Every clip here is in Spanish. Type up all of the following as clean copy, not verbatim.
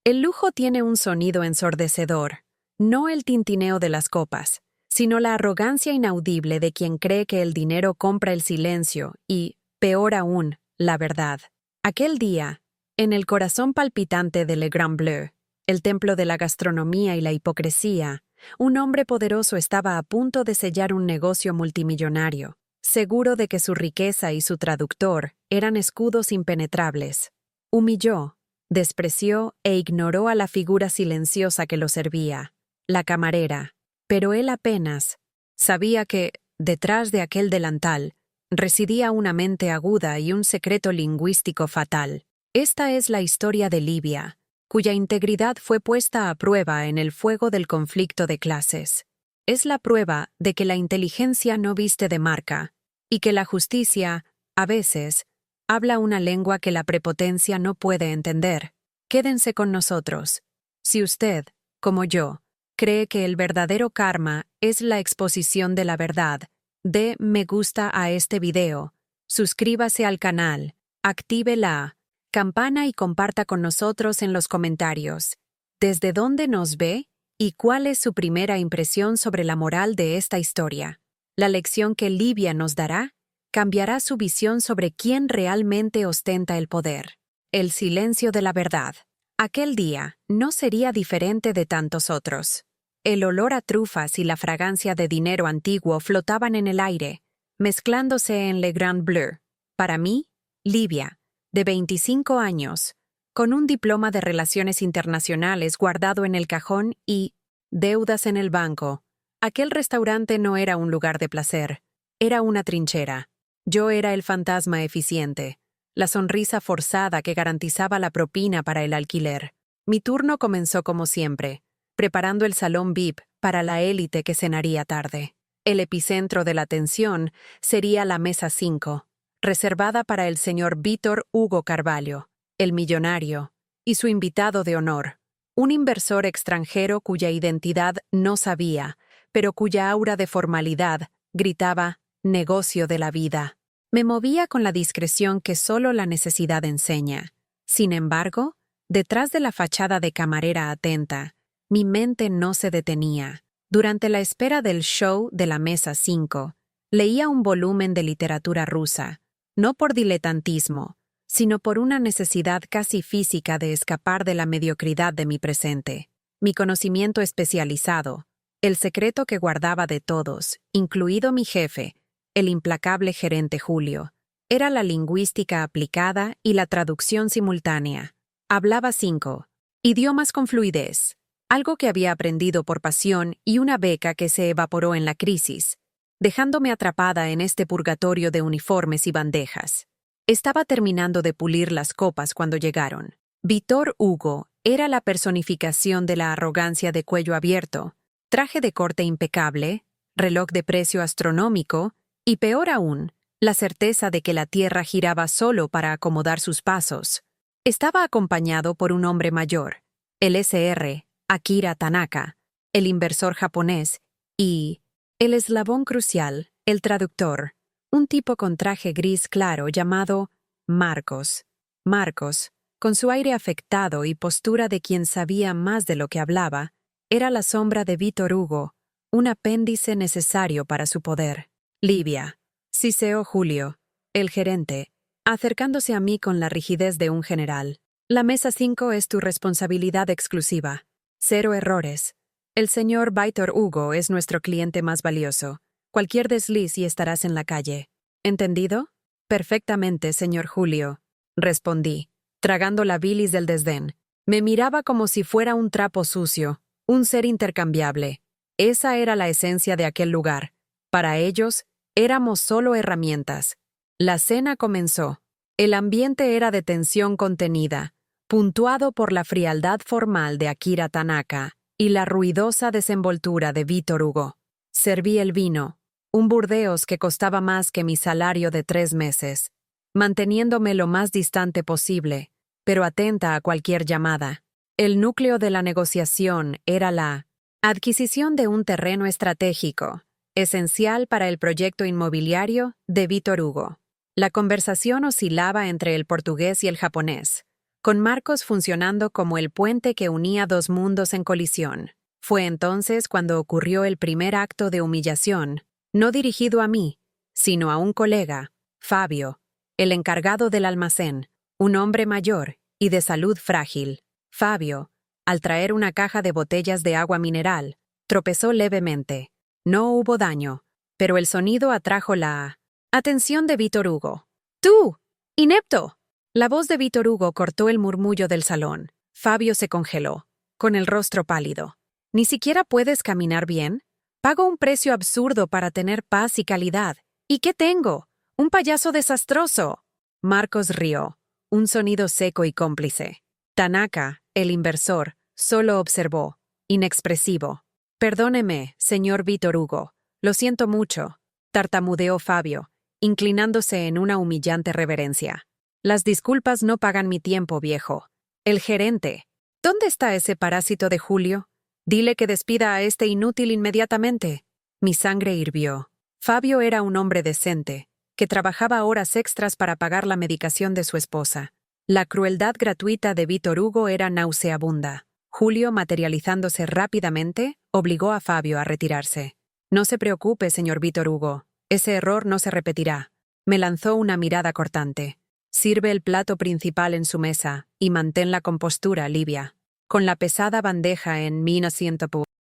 El lujo tiene un sonido ensordecedor, no el tintineo de las copas, sino la arrogancia inaudible de quien cree que el dinero compra el silencio y, peor aún, la verdad. Aquel día, en el corazón palpitante de Le Grand Bleu, el templo de la gastronomía y la hipocresía, un hombre poderoso estaba a punto de sellar un negocio multimillonario, seguro de que su riqueza y su traductor eran escudos impenetrables. Humilló, despreció e ignoró a la figura silenciosa que lo servía, la camarera, pero él apenas sabía que, detrás de aquel delantal, residía una mente aguda y un secreto lingüístico fatal. Esta es la historia de Livia, cuya integridad fue puesta a prueba en el fuego del conflicto de clases. Es la prueba de que la inteligencia no viste de marca, y que la justicia, a veces, habla una lengua que la prepotencia no puede entender. Quédense con nosotros. Si usted, como yo, cree que el verdadero karma es la exposición de la verdad, dé me gusta a este video, suscríbase al canal, active la campana y comparta con nosotros en los comentarios. ¿Desde dónde nos ve y cuál es su primera impresión sobre la moral de esta historia? La lección que Livia nos dará cambiará su visión sobre quién realmente ostenta el poder. El silencio de la verdad. Aquel día no sería diferente de tantos otros. El olor a trufas y la fragancia de dinero antiguo flotaban en el aire, mezclándose en Le Grand Bleu. Para mí, Livia, de 25 años, con un diploma de Relaciones Internacionales guardado en el cajón y deudas en el banco. Aquel restaurante no era un lugar de placer, era una trinchera. Yo era el fantasma eficiente, la sonrisa forzada que garantizaba la propina para el alquiler. Mi turno comenzó como siempre, preparando el salón VIP para la élite que cenaría tarde. El epicentro de la atención sería la mesa 5, reservada para el señor Vítor Hugo Carvalho, el millonario, y su invitado de honor, un inversor extranjero cuya identidad no sabía, pero cuya aura de formalidad gritaba «negocio de la vida». Me movía con la discreción que solo la necesidad enseña. Sin embargo, detrás de la fachada de camarera atenta, mi mente no se detenía. Durante la espera del show de la mesa 5, leía un volumen de literatura rusa, no por diletantismo, sino por una necesidad casi física de escapar de la mediocridad de mi presente. Mi conocimiento especializado, el secreto que guardaba de todos, incluido mi jefe, el implacable gerente Julio, era la lingüística aplicada y la traducción simultánea. Hablaba 5 idiomas con fluidez, algo que había aprendido por pasión y una beca que se evaporó en la crisis, dejándome atrapada en este purgatorio de uniformes y bandejas. Estaba terminando de pulir las copas cuando llegaron. Vítor Hugo era la personificación de la arrogancia de cuello abierto, traje de corte impecable, reloj de precio astronómico y, peor aún, la certeza de que la Tierra giraba solo para acomodar sus pasos. Estaba acompañado por un hombre mayor, el Sr. Akira Tanaka, el inversor japonés, y el eslabón crucial, el traductor, un tipo con traje gris claro llamado Marcos. Marcos, con su aire afectado y postura de quien sabía más de lo que hablaba, era la sombra de Vítor Hugo, un apéndice necesario para su poder. Livia, siseó Julio, el gerente, acercándose a mí con la rigidez de un general. La mesa 5 es tu responsabilidad exclusiva. 0 errores. El señor Vítor Hugo es nuestro cliente más valioso. Cualquier desliz y estarás en la calle. ¿Entendido? Perfectamente, señor Julio, respondí, tragando la bilis del desdén. Me miraba como si fuera un trapo sucio, un ser intercambiable. Esa era la esencia de aquel lugar. Para ellos, éramos solo herramientas. La cena comenzó. El ambiente era de tensión contenida, puntuado por la frialdad formal de Akira Tanaka y la ruidosa desenvoltura de Vítor Hugo. Serví el vino, un Burdeos que costaba más que mi salario de 3 meses, manteniéndome lo más distante posible, pero atenta a cualquier llamada. El núcleo de la negociación era la adquisición de un terreno estratégico, esencial para el proyecto inmobiliario de Vítor Hugo. La conversación oscilaba entre el portugués y el japonés, con Marcos funcionando como el puente que unía dos mundos en colisión. Fue entonces cuando ocurrió el primer acto de humillación, no dirigido a mí, sino a un colega, Fabio, el encargado del almacén, un hombre mayor y de salud frágil. Fabio, al traer una caja de botellas de agua mineral, tropezó levemente. No hubo daño, pero el sonido atrajo la atención de Víctor Hugo. ¡Tú! ¡Inepto! La voz de Víctor Hugo cortó el murmullo del salón. Fabio se congeló, con el rostro pálido. ¿Ni siquiera puedes caminar bien? Pago un precio absurdo para tener paz y calidad. ¿Y qué tengo? ¡Un payaso desastroso! Marcos rió, un sonido seco y cómplice. Tanaka, el inversor, solo observó, inexpresivo. Perdóneme, señor Víctor Hugo. Lo siento mucho, tartamudeó Fabio, inclinándose en una humillante reverencia. Las disculpas no pagan mi tiempo, viejo. El gerente. ¿Dónde está ese parásito de Julio? Dile que despida a este inútil inmediatamente. Mi sangre hirvió. Fabio era un hombre decente, que trabajaba horas extras para pagar la medicación de su esposa. La crueldad gratuita de Víctor Hugo era nauseabunda. Julio, materializándose rápidamente, obligó a Fabio a retirarse. No se preocupe, señor Víctor Hugo. Ese error no se repetirá. Me lanzó una mirada cortante. Sirve el plato principal en su mesa y mantén la compostura, Livia. Con la pesada bandeja en mi asiento.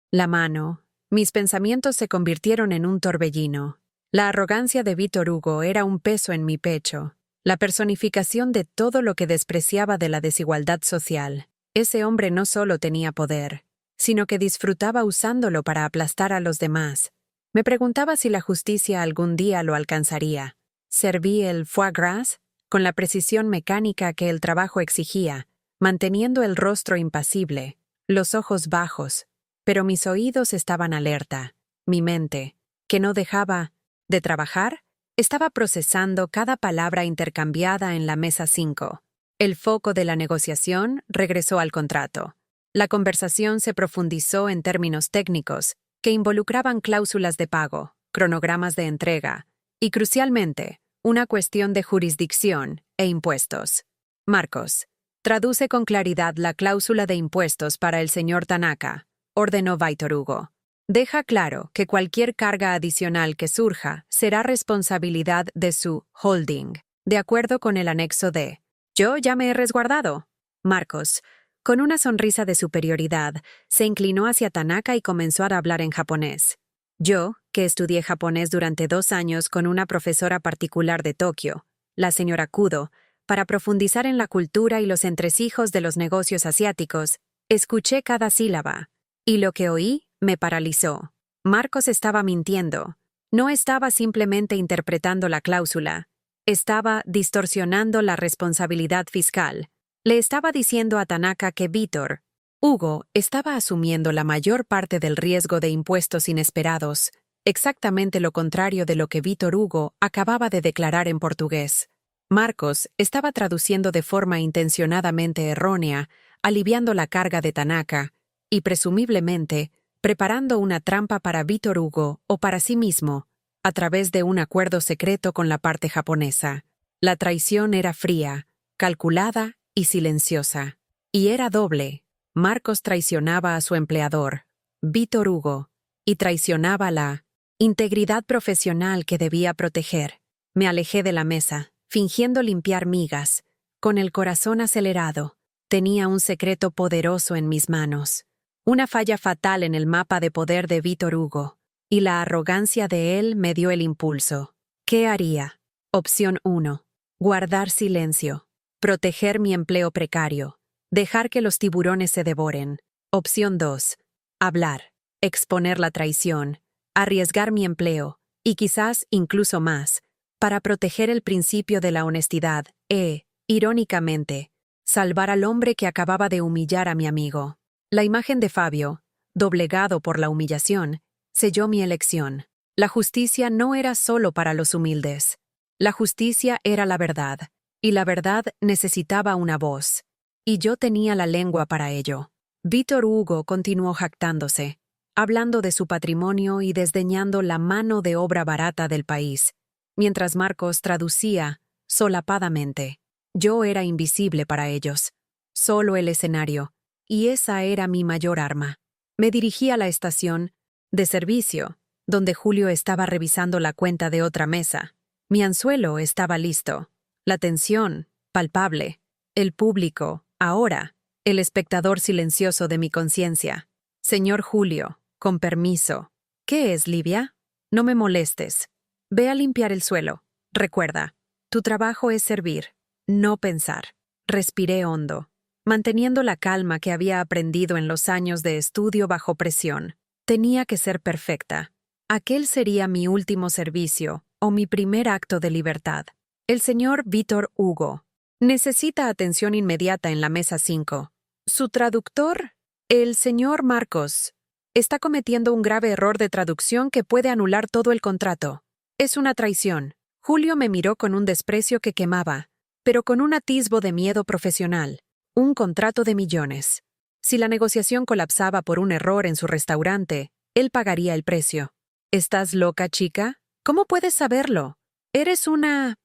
La mano. Mis pensamientos se convirtieron en un torbellino. La arrogancia de Víctor Hugo era un peso en mi pecho, la personificación de todo lo que despreciaba de la desigualdad social. Ese hombre no solo tenía poder, sino que disfrutaba usándolo para aplastar a los demás. Me preguntaba si la justicia algún día lo alcanzaría. Serví el foie gras con la precisión mecánica que el trabajo exigía, manteniendo el rostro impasible, los ojos bajos, pero mis oídos estaban alerta. Mi mente, que no dejaba de trabajar, estaba procesando cada palabra intercambiada en la mesa 5. El foco de la negociación regresó al contrato. La conversación se profundizó en términos técnicos que involucraban cláusulas de pago, cronogramas de entrega y, crucialmente, una cuestión de jurisdicción e impuestos. Marcos, traduce con claridad la cláusula de impuestos para el señor Tanaka, ordenó Víctor Hugo. Deja claro que cualquier carga adicional que surja será responsabilidad de su holding, de acuerdo con el anexo D. Yo ya me he resguardado. Marcos, con una sonrisa de superioridad, se inclinó hacia Tanaka y comenzó a hablar en japonés. Yo, que estudié japonés durante 2 años con una profesora particular de Tokio, la señora Kudo, para profundizar en la cultura y los entresijos de los negocios asiáticos, escuché cada sílaba, y lo que oí me paralizó. Marcos estaba mintiendo. No estaba simplemente interpretando la cláusula. Estaba distorsionando la responsabilidad fiscal. Le estaba diciendo a Tanaka que Víctor Hugo estaba asumiendo la mayor parte del riesgo de impuestos inesperados, exactamente lo contrario de lo que Víctor Hugo acababa de declarar en portugués. Marcos estaba traduciendo de forma intencionadamente errónea, aliviando la carga de Tanaka y, presumiblemente, preparando una trampa para Víctor Hugo o para sí mismo, a través de un acuerdo secreto con la parte japonesa. La traición era fría, calculada y silenciosa. Y era doble. Marcos traicionaba a su empleador, Víctor Hugo, y traicionaba la integridad profesional que debía proteger. Me alejé de la mesa, fingiendo limpiar migas, con el corazón acelerado. Tenía un secreto poderoso en mis manos. Una falla fatal en el mapa de poder de Víctor Hugo, y la arrogancia de él me dio el impulso. ¿Qué haría? Opción 1. Guardar silencio. Proteger mi empleo precario. Dejar que los tiburones se devoren. Opción 2. Hablar. Exponer la traición. Arriesgar mi empleo, y quizás incluso más, para proteger el principio de la honestidad irónicamente, salvar al hombre que acababa de humillar a mi amigo. La imagen de Fabio, doblegado por la humillación, selló mi elección. La justicia no era solo para los humildes. La justicia era la verdad, y la verdad necesitaba una voz. Y yo tenía la lengua para ello. Víctor Hugo continuó jactándose, hablando de su patrimonio y desdeñando la mano de obra barata del país, mientras Marcos traducía, solapadamente. Yo era invisible para ellos. solo el escenario, y esa era mi mayor arma. Me dirigí a la estación de servicio, donde Julio estaba revisando la cuenta de otra mesa. Mi anzuelo estaba listo. La tensión, palpable. El público, ahora, el espectador silencioso de mi conciencia. Señor Julio, con permiso. ¿Qué es, Livia? No me molestes. Ve a limpiar el suelo. Recuerda, tu trabajo es servir, no pensar. Respiré hondo, manteniendo la calma que había aprendido en los años de estudio bajo presión. Tenía que ser perfecta. Aquel sería mi último servicio o mi primer acto de libertad. El señor Vítor Hugo necesita atención inmediata en la mesa 5. Su traductor, el señor Marcos, está cometiendo un grave error de traducción que puede anular todo el contrato. Es una traición. Julio me miró con un desprecio que quemaba, pero con un atisbo de miedo profesional. Un contrato de millones. Si la negociación colapsaba por un error en su restaurante, él pagaría el precio. ¿Estás loca, chica? ¿Cómo puedes saberlo? Eres una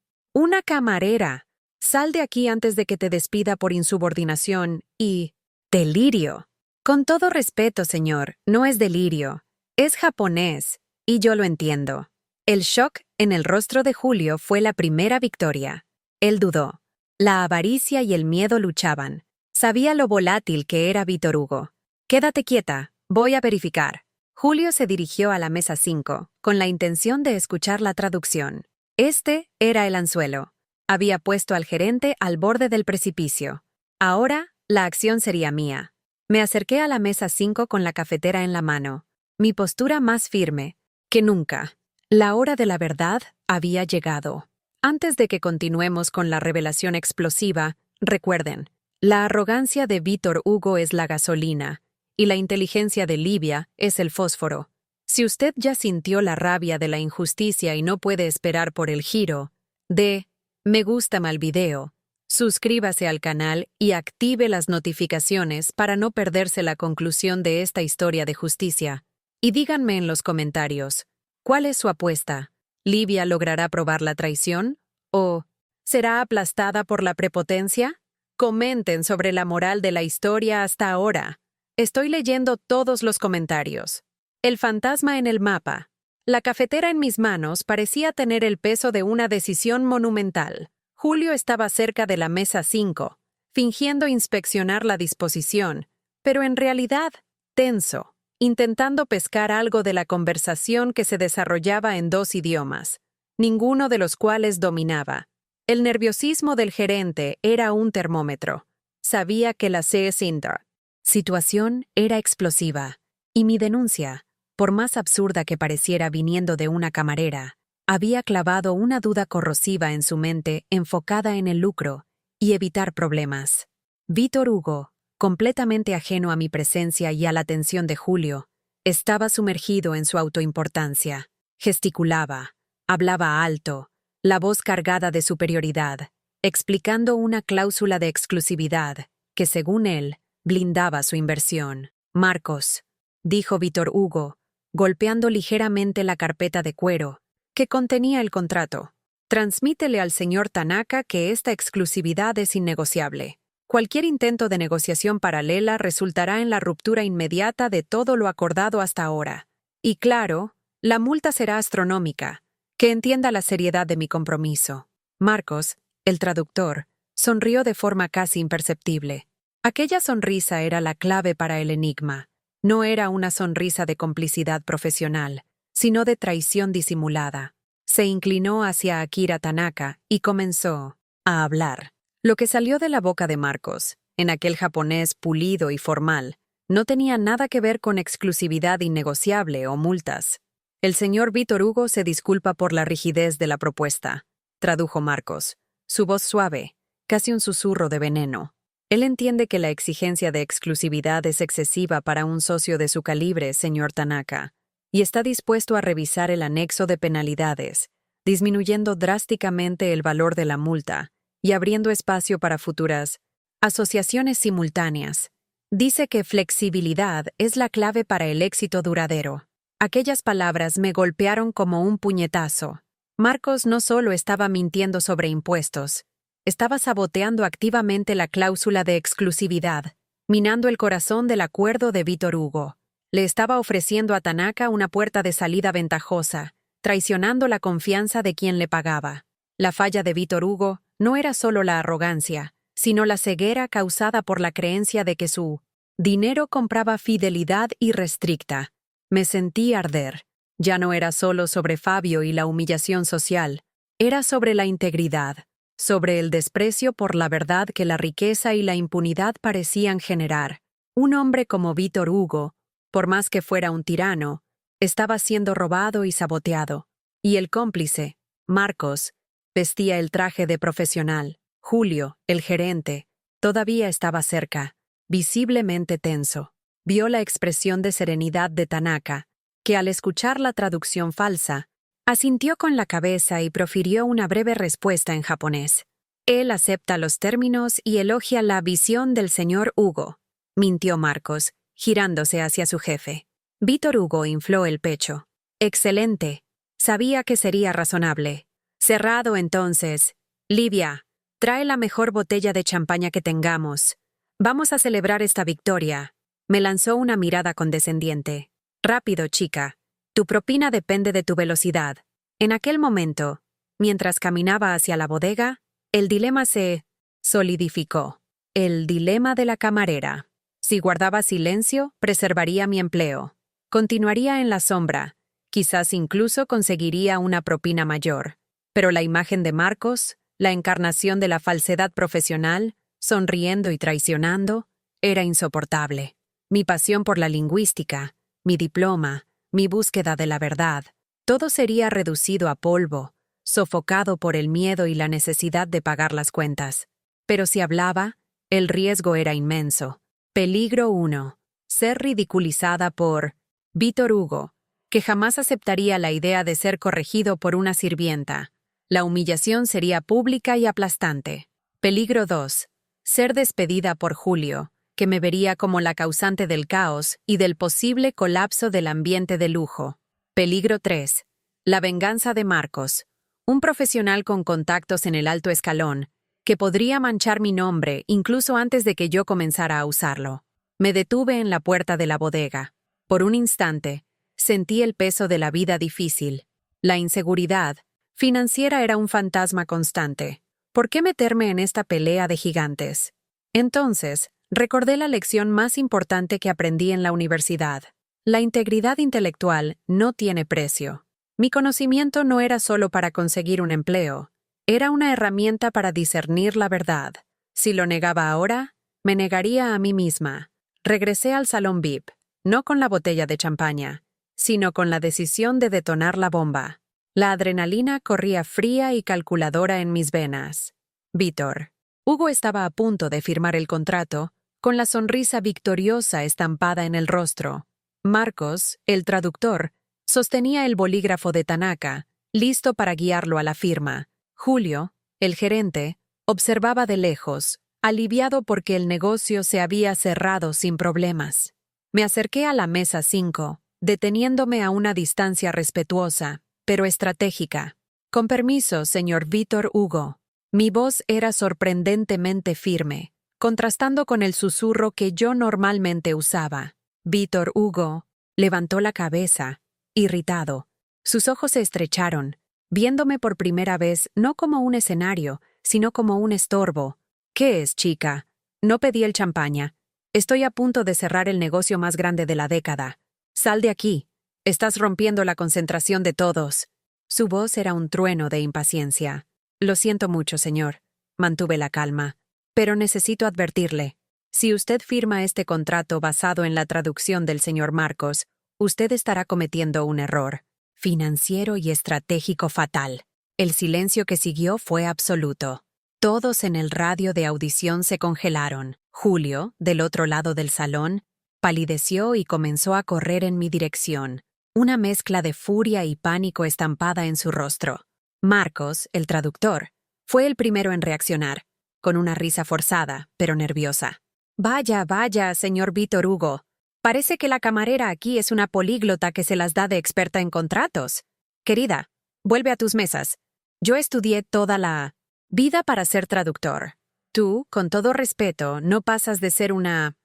camarera. Sal de aquí antes de que te despida por insubordinación y... ¡Delirio! Con todo respeto, señor, no es delirio. Es japonés, y yo lo entiendo. El shock en el rostro de Julio fue la primera victoria. Él dudó. La avaricia y el miedo luchaban. Sabía lo volátil que era Vítor Hugo. Quédate quieta, voy a verificar. Julio se dirigió a la mesa 5, con la intención de escuchar la traducción. Este era el anzuelo. Había puesto al gerente al borde del precipicio. Ahora, la acción sería mía. Me acerqué a la mesa 5 con la cafetera en la mano. Mi postura más firme que nunca. La hora de la verdad había llegado. Antes de que continuemos con la revelación explosiva, recuerden, la arrogancia de Vítor Hugo es la gasolina, y la inteligencia de Livia es el fósforo. Si usted ya sintió la rabia de la injusticia y no puede esperar por el giro, de me gusta al video, suscríbase al canal y active las notificaciones para no perderse la conclusión de esta historia de justicia. Y díganme en los comentarios, ¿cuál es su apuesta? ¿Livia logrará probar la traición? ¿O será aplastada por la prepotencia? Comenten sobre la moral de la historia hasta ahora. Estoy leyendo todos los comentarios. El fantasma en el mapa. La cafetera en mis manos parecía tener el peso de una decisión monumental. Julio estaba cerca de la mesa 5, fingiendo inspeccionar la disposición, pero en realidad, tenso, intentando pescar algo de la conversación que se desarrollaba en dos idiomas, ninguno de los cuales dominaba. El nerviosismo del gerente era un termómetro. Sabía que la situación era explosiva, y mi denuncia, por más absurda que pareciera viniendo de una camarera, había clavado una duda corrosiva en su mente enfocada en el lucro y evitar problemas. Vítor Hugo, completamente ajeno a mi presencia y a la atención de Julio, estaba sumergido en su autoimportancia. Gesticulaba, hablaba alto, la voz cargada de superioridad, explicando una cláusula de exclusividad que, según él, blindaba su inversión. Marcos, dijo Vítor Hugo, golpeando ligeramente la carpeta de cuero que contenía el contrato. Transmítele al señor Tanaka que esta exclusividad es innegociable. Cualquier intento de negociación paralela resultará en la ruptura inmediata de todo lo acordado hasta ahora. Y claro, la multa será astronómica. Que entienda la seriedad de mi compromiso. Marcos, el traductor, sonrió de forma casi imperceptible. Aquella sonrisa era la clave para el enigma. No era una sonrisa de complicidad profesional, sino de traición disimulada. Se inclinó hacia Akira Tanaka y comenzó a hablar. Lo que salió de la boca de Marcos, en aquel japonés pulido y formal, no tenía nada que ver con exclusividad innegociable o multas. El señor Vítor Hugo se disculpa por la rigidez de la propuesta, tradujo Marcos, su voz suave, casi un susurro de veneno. Él entiende que la exigencia de exclusividad es excesiva para un socio de su calibre, señor Tanaka, y está dispuesto a revisar el anexo de penalidades, disminuyendo drásticamente el valor de la multa y abriendo espacio para futuras asociaciones simultáneas. Dice que flexibilidad es la clave para el éxito duradero. Aquellas palabras me golpearon como un puñetazo. Marcos no solo estaba mintiendo sobre impuestos, estaba saboteando activamente la cláusula de exclusividad, minando el corazón del acuerdo de Víctor Hugo. Le estaba ofreciendo a Tanaka una puerta de salida ventajosa, traicionando la confianza de quien le pagaba. La falla de Víctor Hugo no era solo la arrogancia, sino la ceguera causada por la creencia de que su dinero compraba fidelidad irrestricta. Me sentí arder. Ya no era solo sobre Fabio y la humillación social, era sobre la integridad, sobre el desprecio por la verdad que la riqueza y la impunidad parecían generar. Un hombre como Víctor Hugo, por más que fuera un tirano, estaba siendo robado y saboteado. Y el cómplice, Marcos, vestía el traje de profesional. Julio, el gerente, todavía estaba cerca, visiblemente tenso. Vio la expresión de serenidad de Tanaka, que al escuchar la traducción falsa, asintió con la cabeza y profirió una breve respuesta en japonés. Él acepta los términos y elogia la visión del señor Hugo, mintió Marcos, girándose hacia su jefe. Víctor Hugo infló el pecho. Excelente. Sabía que sería razonable. Cerrado entonces. Livia, trae la mejor botella de champaña que tengamos. Vamos a celebrar esta victoria. Me lanzó una mirada condescendiente. Rápido, chica. Tu propina depende de tu velocidad. En aquel momento, mientras caminaba hacia la bodega, el dilema se solidificó. El dilema de la camarera. Si guardaba silencio, preservaría mi empleo. Continuaría en la sombra. Quizás incluso conseguiría una propina mayor. Pero la imagen de Marcos, la encarnación de la falsedad profesional, sonriendo y traicionando, era insoportable. Mi pasión por la lingüística, mi diploma, mi búsqueda de la verdad, todo sería reducido a polvo, sofocado por el miedo y la necesidad de pagar las cuentas. Pero si hablaba, el riesgo era inmenso. Peligro 1. Ser ridiculizada por Víctor Hugo, que jamás aceptaría la idea de ser corregido por una sirvienta. La humillación sería pública y aplastante. Peligro 2. Ser despedida por Julio, que me vería como la causante del caos y del posible colapso del ambiente de lujo. Peligro 3. La venganza de Marcos, un profesional con contactos en el alto escalón, que podría manchar mi nombre incluso antes de que yo comenzara a usarlo. Me detuve en la puerta de la bodega. Por un instante, sentí el peso de la vida difícil. La inseguridad financiera era un fantasma constante. ¿Por qué meterme en esta pelea de gigantes? Entonces, recordé la lección más importante que aprendí en la universidad. La integridad intelectual no tiene precio. Mi conocimiento no era solo para conseguir un empleo, era una herramienta para discernir la verdad. Si lo negaba ahora, me negaría a mí misma. Regresé al salón VIP, no con la botella de champaña, sino con la decisión de detonar la bomba. La adrenalina corría fría y calculadora en mis venas. Víctor. Hugo estaba a punto de firmar el contrato, con la sonrisa victoriosa estampada en el rostro. Marcos, el traductor, sostenía el bolígrafo de Tanaka, listo para guiarlo a la firma. Julio, el gerente, observaba de lejos, aliviado porque el negocio se había cerrado sin problemas. Me acerqué a la mesa 5, deteniéndome a una distancia respetuosa, pero estratégica. Con permiso, señor Víctor Hugo. Mi voz era sorprendentemente firme, contrastando con el susurro que yo normalmente usaba. Víctor Hugo levantó la cabeza, irritado. Sus ojos se estrecharon, viéndome por primera vez no como un escenario, sino como un estorbo. ¿Qué es, chica? No pedí el champaña. Estoy a punto de cerrar el negocio más grande de la década. Sal de aquí. Estás rompiendo la concentración de todos. Su voz era un trueno de impaciencia. Lo siento mucho, señor. Mantuve la calma. Pero necesito advertirle. Si usted firma este contrato basado en la traducción del señor Marcos, usted estará cometiendo un error financiero y estratégico fatal. El silencio que siguió fue absoluto. Todos en el radio de audición se congelaron. Julio, del otro lado del salón, palideció y comenzó a correr en mi dirección, una mezcla de furia y pánico estampada en su rostro. Marcos, el traductor, fue el primero en reaccionar, con una risa forzada, pero nerviosa. Vaya, vaya, señor Víctor Hugo. Parece que la camarera aquí es una políglota que se las da de experta en contratos. Querida, vuelve a tus mesas. Yo estudié toda la Vida para ser traductor. Tú, con todo respeto, no pasas de ser una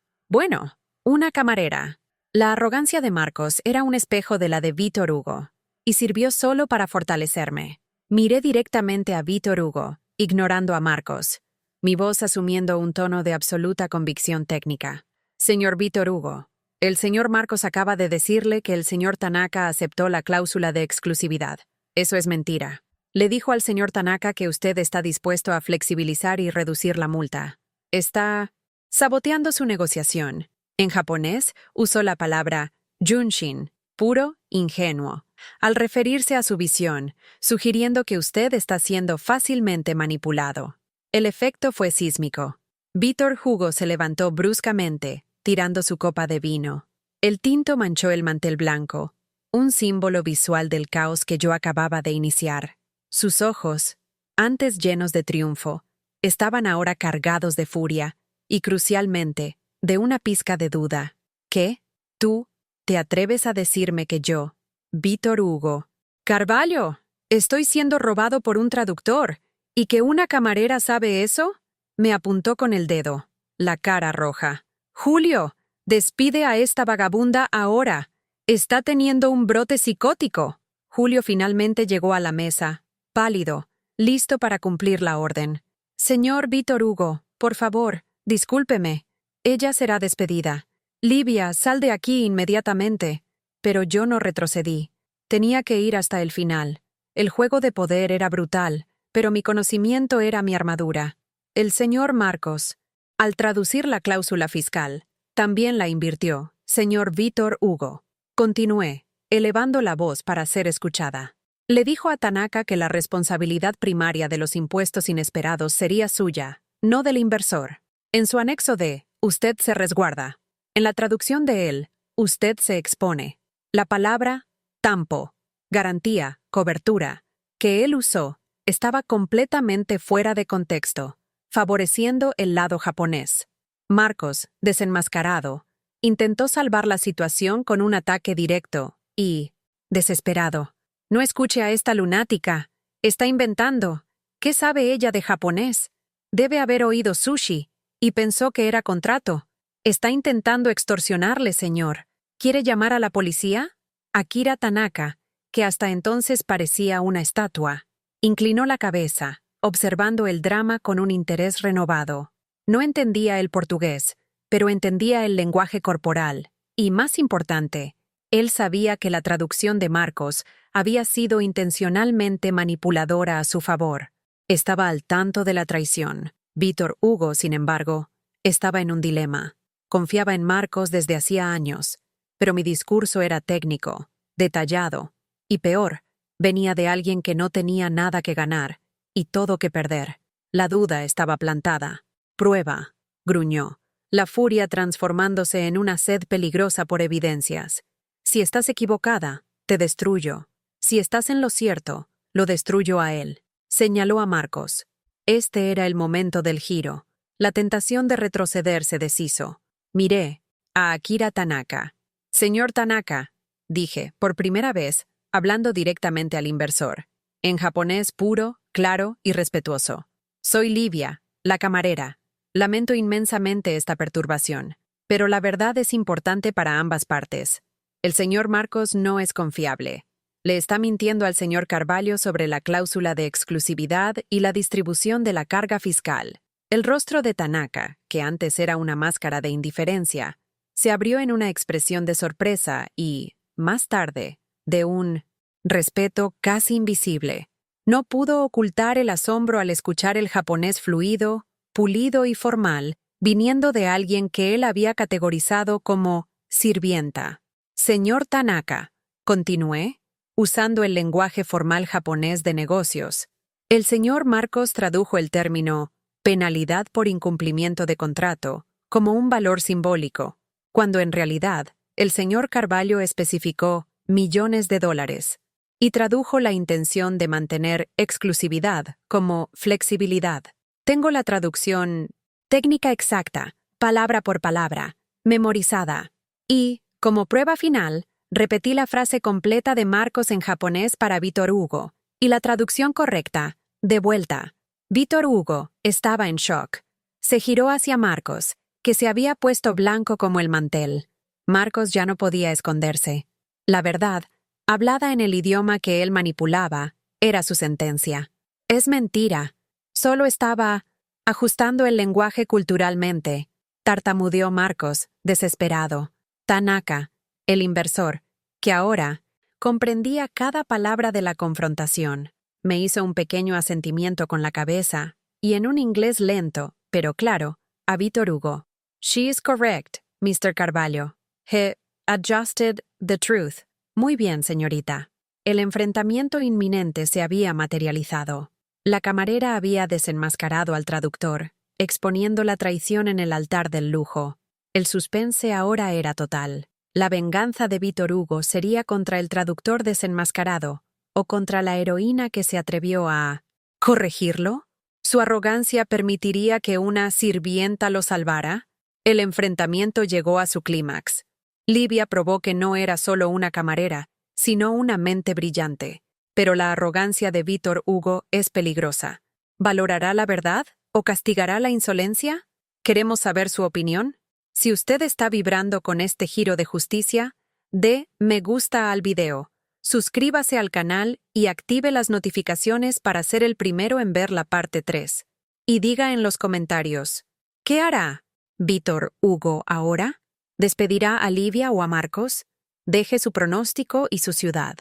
camarera. La arrogancia de Marcos era un espejo de la de Víctor Hugo, y sirvió solo para fortalecerme. Miré directamente a Víctor Hugo, ignorando a Marcos, mi voz asumiendo un tono de absoluta convicción técnica. Señor Víctor Hugo, el señor Marcos acaba de decirle que el señor Tanaka aceptó la cláusula de exclusividad. Eso es mentira. Le dijo al señor Tanaka que usted está dispuesto a flexibilizar y reducir la multa. Está saboteando su negociación. En japonés, usó la palabra junshin, puro, ingenuo, al referirse a su visión, sugiriendo que usted está siendo fácilmente manipulado. El efecto fue sísmico. Víctor Hugo se levantó bruscamente, tirando su copa de vino. El tinto manchó el mantel blanco, un símbolo visual del caos que yo acababa de iniciar. Sus ojos, antes llenos de triunfo, estaban ahora cargados de furia y, crucialmente, de una pizca de duda. ¿Qué? ¿Tú te atreves a decirme que yo, Víctor Hugo, Carvalho, estoy siendo robado por un traductor y que una camarera sabe eso? Me apuntó con el dedo, la cara roja. Julio, despide a esta vagabunda ahora. Está teniendo un brote psicótico. Julio finalmente llegó a la mesa, pálido, listo para cumplir la orden. Señor Víctor Hugo, por favor, discúlpeme. Ella será despedida. Livia, sal de aquí inmediatamente. Pero yo no retrocedí. Tenía que ir hasta el final. El juego de poder era brutal, pero mi conocimiento era mi armadura. El señor Marcos, al traducir la cláusula fiscal, también la invirtió, señor Víctor Hugo. Continué, elevando la voz para ser escuchada. Le dijo a Tanaka que la responsabilidad primaria de los impuestos inesperados sería suya, no del inversor. En su anexo D, usted se resguarda. En la traducción de él, usted se expone. La palabra tampo, garantía, cobertura, que él usó, estaba completamente fuera de contexto, favoreciendo el lado japonés. Marcos, desenmascarado, intentó salvar la situación con un ataque directo y, desesperado, no escuche a esta lunática, está inventando. ¿Qué sabe ella de japonés? Debe haber oído sushi y pensó que era contrato. Está intentando extorsionarle, señor. ¿Quiere llamar a la policía? Akira Tanaka, que hasta entonces parecía una estatua, inclinó la cabeza, observando el drama con un interés renovado. No entendía el portugués, pero entendía el lenguaje corporal, y, más importante, él sabía que la traducción de Marcos había sido intencionalmente manipuladora a su favor. Estaba al tanto de la traición. Víctor Hugo, sin embargo, estaba en un dilema. Confiaba en Marcos desde hacía años, pero mi discurso era técnico, detallado, y peor, venía de alguien que no tenía nada que ganar y todo que perder. La duda estaba plantada. Prueba, gruñó, la furia transformándose en una sed peligrosa por evidencias. Si estás equivocada, te destruyo. Si estás en lo cierto, lo destruyo a él. Señaló a Marcos. Este era el momento del giro. La tentación de retroceder se deshizo. Miré a Akira Tanaka. Señor Tanaka, dije, por primera vez, hablando directamente al inversor, en japonés puro, claro y respetuoso. Soy Livia, la camarera. Lamento inmensamente esta perturbación, pero la verdad es importante para ambas partes. El señor Marcos no es confiable. Le está mintiendo al señor Carvalho sobre la cláusula de exclusividad y la distribución de la carga fiscal. El rostro de Tanaka, que antes era una máscara de indiferencia, se abrió en una expresión de sorpresa y, más tarde, de un respeto casi invisible. No pudo ocultar el asombro al escuchar el japonés fluido, pulido y formal, viniendo de alguien que él había categorizado como sirvienta. Señor Tanaka, continué, usando el lenguaje formal japonés de negocios. El señor Marcos tradujo el término penalidad por incumplimiento de contrato como un valor simbólico, cuando en realidad el señor Carvalho especificó millones de dólares y tradujo la intención de mantener exclusividad como flexibilidad. Tengo la traducción técnica exacta, palabra por palabra, memorizada, y, como prueba final, repetí la frase completa de Marcos en japonés para Víctor Hugo, y la traducción correcta, de vuelta. Víctor Hugo estaba en shock. Se giró hacia Marcos, que se había puesto blanco como el mantel. Marcos ya no podía esconderse. La verdad, hablada en el idioma que él manipulaba, era su sentencia. Es mentira. Solo estaba ajustando el lenguaje culturalmente. Tartamudeó Marcos, desesperado. Tanaka, el inversor, que ahora comprendía cada palabra de la confrontación. Me hizo un pequeño asentimiento con la cabeza, y en un inglés lento, pero claro, a Víctor Hugo. She is correct, Mr. Carvalho. He adjusted the truth. Muy bien, señorita. El enfrentamiento inminente se había materializado. La camarera había desenmascarado al traductor, exponiendo la traición en el altar del lujo. El suspense ahora era total. La venganza de Víctor Hugo sería contra el traductor desenmascarado, o contra la heroína que se atrevió a ¿corregirlo? ¿Su arrogancia permitiría que una sirvienta lo salvara? El enfrentamiento llegó a su clímax. Livia probó que no era solo una camarera, sino una mente brillante. Pero la arrogancia de Víctor Hugo es peligrosa. ¿Valorará la verdad o castigará la insolencia? ¿Queremos saber su opinión? Si usted está vibrando con este giro de justicia, dé me gusta al video. Suscríbase al canal y active las notificaciones para ser el primero en ver la parte 3. Y diga en los comentarios, ¿qué hará Víctor Hugo ahora? ¿Despedirá a Livia o a Marcos? Deje su pronóstico y su ciudad.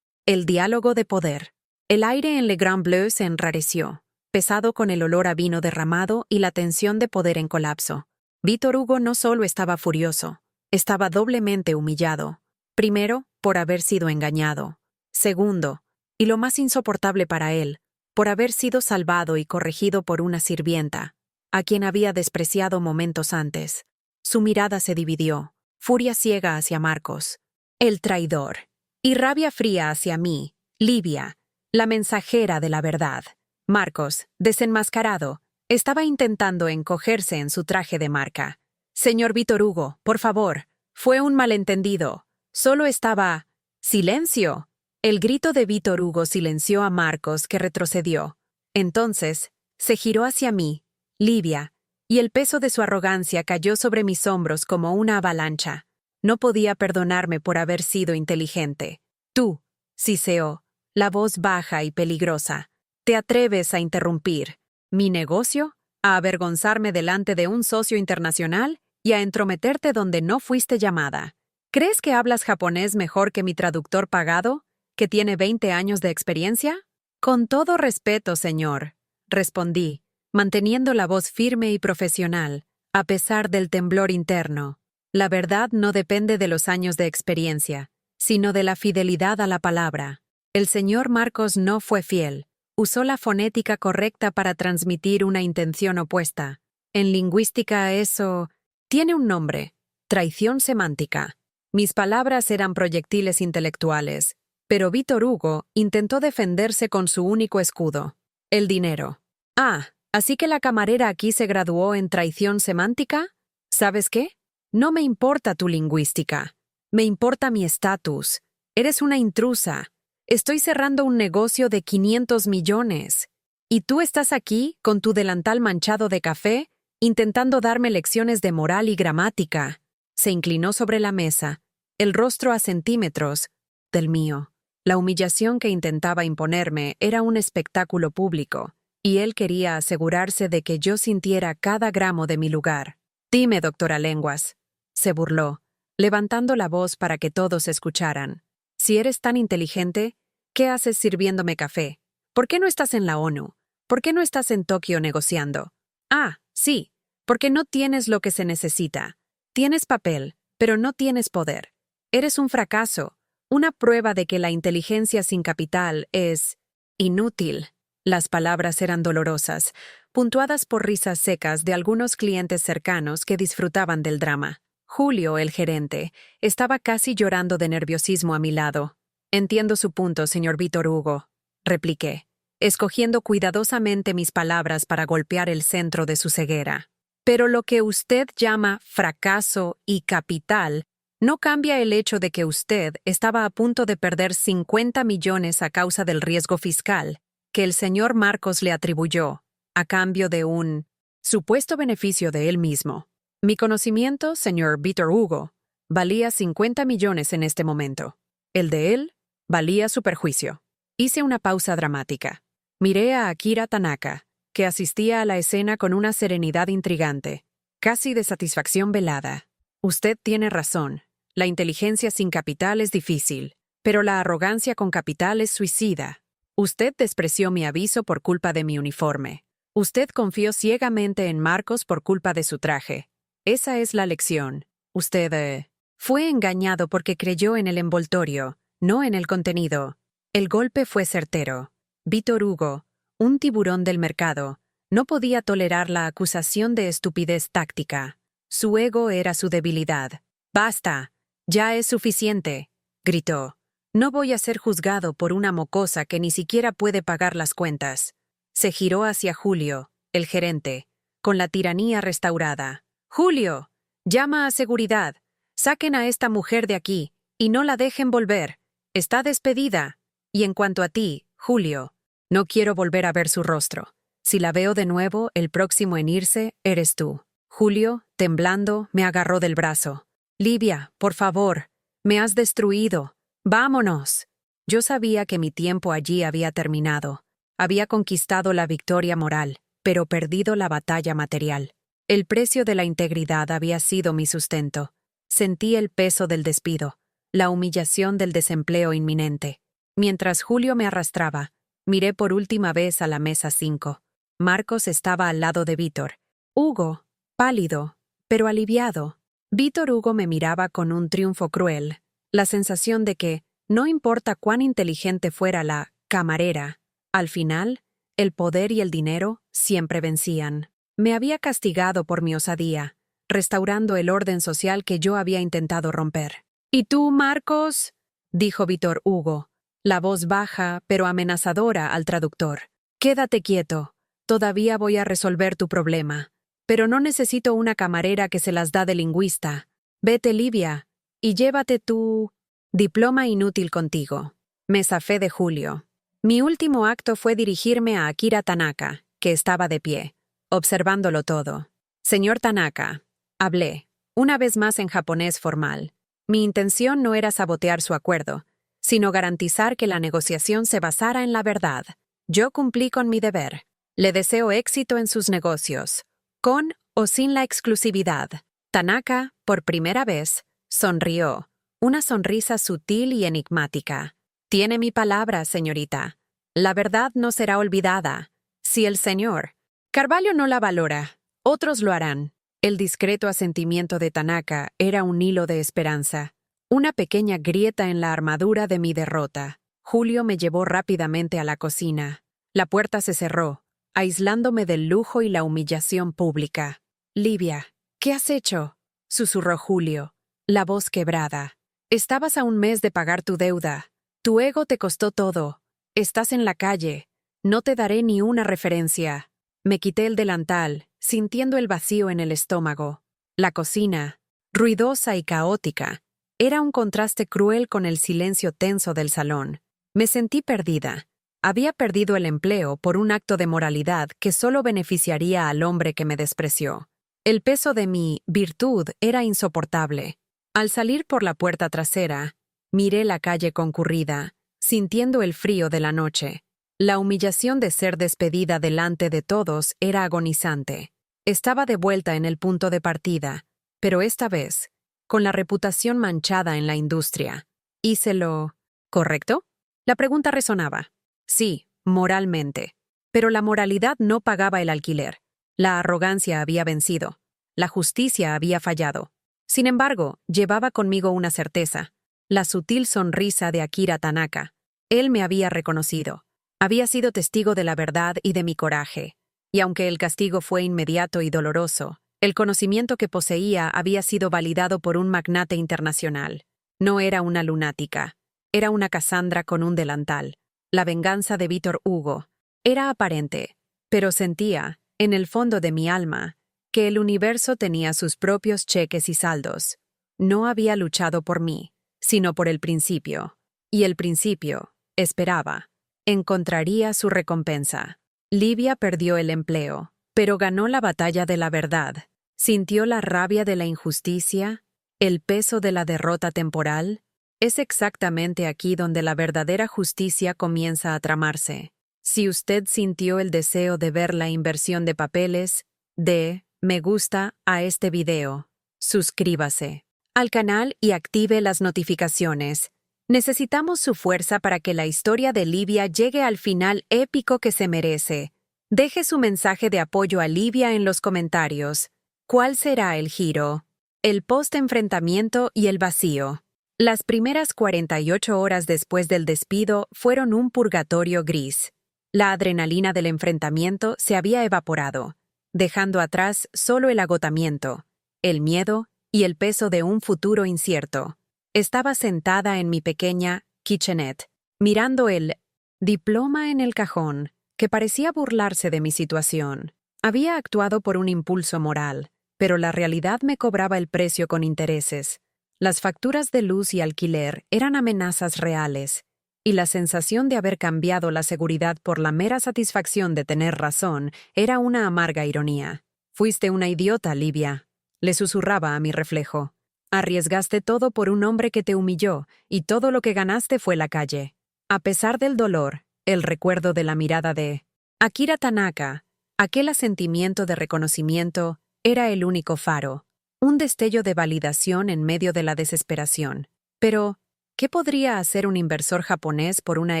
El diálogo de poder. El aire en Le Grand Bleu se enrareció, pesado con el olor a vino derramado y la tensión de poder en colapso. Víctor Hugo no solo estaba furioso, estaba doblemente humillado. Primero, por haber sido engañado. Segundo, y lo más insoportable para él, por haber sido salvado y corregido por una sirvienta, a quien había despreciado momentos antes. Su mirada se dividió, furia ciega hacia Marcos, el traidor, y rabia fría hacia mí, Livia, la mensajera de la verdad. Marcos, desenmascarado, estaba intentando encogerse en su traje de marca. Señor Víctor Hugo, por favor, fue un malentendido. Solo estaba... ¡Silencio! El grito de Víctor Hugo silenció a Marcos, que retrocedió. Entonces, se giró hacia mí, Livia, y el peso de su arrogancia cayó sobre mis hombros como una avalancha. No podía perdonarme por haber sido inteligente. Tú, siseó, la voz baja y peligrosa, te atreves a interrumpir mi negocio, a avergonzarme delante de un socio internacional y a entrometerte donde no fuiste llamada. ¿Crees que hablas japonés mejor que mi traductor pagado, que tiene 20 años de experiencia? Con todo respeto, señor, respondí, manteniendo la voz firme y profesional, a pesar del temblor interno. La verdad no depende de los años de experiencia, sino de la fidelidad a la palabra. El señor Marcos no fue fiel. Usó la fonética correcta para transmitir una intención opuesta. En lingüística eso tiene un nombre: traición semántica. Mis palabras eran proyectiles intelectuales, pero Víctor Hugo intentó defenderse con su único escudo: el dinero. Ah, ¿así que la camarera aquí se graduó en traición semántica? ¿Sabes qué? No me importa tu lingüística. Me importa mi estatus. Eres una intrusa. Estoy cerrando un negocio de 500 millones. Y tú estás aquí, con tu delantal manchado de café, intentando darme lecciones de moral y gramática. Se inclinó sobre la mesa, el rostro a centímetros del mío. La humillación que intentaba imponerme era un espectáculo público, y él quería asegurarse de que yo sintiera cada gramo de mi lugar. Dime, doctora Lenguas, se burló, levantando la voz para que todos escucharan. Si eres tan inteligente, ¿qué haces sirviéndome café? ¿Por qué no estás en la ONU? ¿Por qué no estás en Tokio negociando? Ah, sí, porque no tienes lo que se necesita. Tienes papel, pero no tienes poder. Eres un fracaso, una prueba de que la inteligencia sin capital es inútil. Las palabras eran dolorosas, puntuadas por risas secas de algunos clientes cercanos que disfrutaban del drama. Julio, el gerente, estaba casi llorando de nerviosismo a mi lado. Entiendo su punto, señor Víctor Hugo, repliqué, escogiendo cuidadosamente mis palabras para golpear el centro de su ceguera. Pero lo que usted llama fracaso y capital no cambia el hecho de que usted estaba a punto de perder 50 millones a causa del riesgo fiscal que el señor Marcos le atribuyó. a cambio de un supuesto beneficio de él mismo. Mi conocimiento, señor Víctor Hugo, valía 50 millones en este momento. El de él valía su perjuicio. Hice una pausa dramática. Miré a Akira Tanaka, que asistía a la escena con una serenidad intrigante, casi de satisfacción velada. Usted tiene razón. La inteligencia sin capital es difícil, pero la arrogancia con capital es suicida. Usted despreció mi aviso por culpa de mi uniforme. Usted confió ciegamente en Marcos por culpa de su traje. Esa es la lección. Usted fue engañado porque creyó en el envoltorio, no en el contenido. El golpe fue certero. Víctor Hugo, un tiburón del mercado, no podía tolerar la acusación de estupidez táctica. Su ego era su debilidad. «Basta, ya es suficiente», gritó. «No voy a ser juzgado por una mocosa que ni siquiera puede pagar las cuentas». Se giró hacia Julio, el gerente, con la tiranía restaurada. «Julio, llama a seguridad. Saquen a esta mujer de aquí y no la dejen volver. Está despedida. Y en cuanto a ti, Julio, no quiero volver a ver su rostro. Si la veo de nuevo, el próximo en irse eres tú». Julio, temblando, me agarró del brazo. «Livia, por favor, me has destruido. ¡Vámonos!». Yo sabía que mi tiempo allí había terminado. Había conquistado la victoria moral, pero perdido la batalla material. El precio de la integridad había sido mi sustento. Sentí el peso del despido, la humillación del desempleo inminente. Mientras Julio me arrastraba, miré por última vez a la mesa 5. Marcos estaba al lado de Víctor. Hugo, pálido, pero aliviado. Víctor Hugo me miraba con un triunfo cruel, la sensación de que, no importa cuán inteligente fuera la camarera, al final, el poder y el dinero siempre vencían. Me había castigado por mi osadía, restaurando el orden social que yo había intentado romper. «¿Y tú, Marcos?», dijo Víctor Hugo, la voz baja pero amenazadora al traductor. «Quédate quieto. Todavía voy a resolver tu problema. Pero no necesito una camarera que se las da de lingüista. Vete, Livia, y llévate tu diploma inútil contigo». Me zafé de Julio. Mi último acto fue dirigirme a Akira Tanaka, que estaba de pie, observándolo todo. «Señor Tanaka», hablé, una vez más en japonés formal. Mi intención no era sabotear su acuerdo, sino garantizar que la negociación se basara en la verdad. Yo cumplí con mi deber. Le deseo éxito en sus negocios, con o sin la exclusividad. Tanaka, por primera vez, sonrió, una sonrisa sutil y enigmática. «Tiene mi palabra, señorita. La verdad no será olvidada. Si el señor Carvalho no la valora, otros lo harán». El discreto asentimiento de Tanaka era un hilo de esperanza, una pequeña grieta en la armadura de mi derrota. Julio me llevó rápidamente a la cocina. La puerta se cerró, aislándome del lujo y la humillación pública. «Livia, ¿qué has hecho?», susurró Julio, la voz quebrada. «Estabas a un mes de pagar tu deuda. Tu ego te costó todo. Estás en la calle. No te daré ni una referencia». Me quité el delantal, sintiendo el vacío en el estómago. La cocina, ruidosa y caótica, era un contraste cruel con el silencio tenso del salón. Me sentí perdida. Había perdido el empleo por un acto de moralidad que solo beneficiaría al hombre que me despreció. El peso de mi virtud era insoportable. Al salir por la puerta trasera, miré la calle concurrida, sintiendo el frío de la noche. La humillación de ser despedida delante de todos era agonizante. Estaba de vuelta en el punto de partida, pero esta vez, con la reputación manchada en la industria. ¿Hice lo correcto? La pregunta resonaba. Sí, moralmente. Pero la moralidad no pagaba el alquiler. La arrogancia había vencido. La justicia había fallado. Sin embargo, llevaba conmigo una certeza. La sutil sonrisa de Akira Tanaka. Él me había reconocido. Había sido testigo de la verdad y de mi coraje. Y aunque el castigo fue inmediato y doloroso, el conocimiento que poseía había sido validado por un magnate internacional. No era una lunática. Era una Cassandra con un delantal. La venganza de Víctor Hugo era aparente, pero sentía, en el fondo de mi alma, que el universo tenía sus propios cheques y saldos. No había luchado por mí, sino por el principio. Y el principio, esperaba, encontraría su recompensa. Livia perdió el empleo, pero ganó la batalla de la verdad. Sintió la rabia de la injusticia, el peso de la derrota temporal. Es exactamente aquí donde la verdadera justicia comienza a tramarse. Si usted sintió el deseo de ver la inversión de papeles, dé me gusta a este video. Suscríbase al canal y active las notificaciones. Necesitamos su fuerza para que la historia de Livia llegue al final épico que se merece. Deje su mensaje de apoyo a Livia en los comentarios. ¿Cuál será el giro? El post-enfrentamiento y el vacío. Las primeras 48 horas después del despido fueron un purgatorio gris. La adrenalina del enfrentamiento se había evaporado, dejando atrás solo el agotamiento, el miedo y el peso de un futuro incierto. Estaba sentada en mi pequeña kitchenette, mirando el diploma en el cajón, que parecía burlarse de mi situación. Había actuado por un impulso moral, pero la realidad me cobraba el precio con intereses. Las facturas de luz y alquiler eran amenazas reales, y la sensación de haber cambiado la seguridad por la mera satisfacción de tener razón era una amarga ironía. «Fuiste una idiota, Livia», le susurraba a mi reflejo. «Arriesgaste todo por un hombre que te humilló, y todo lo que ganaste fue la calle». A pesar del dolor, el recuerdo de la mirada de Akira Tanaka, aquel asentimiento de reconocimiento, era el único faro, un destello de validación en medio de la desesperación. Pero, ¿qué podría hacer un inversor japonés por una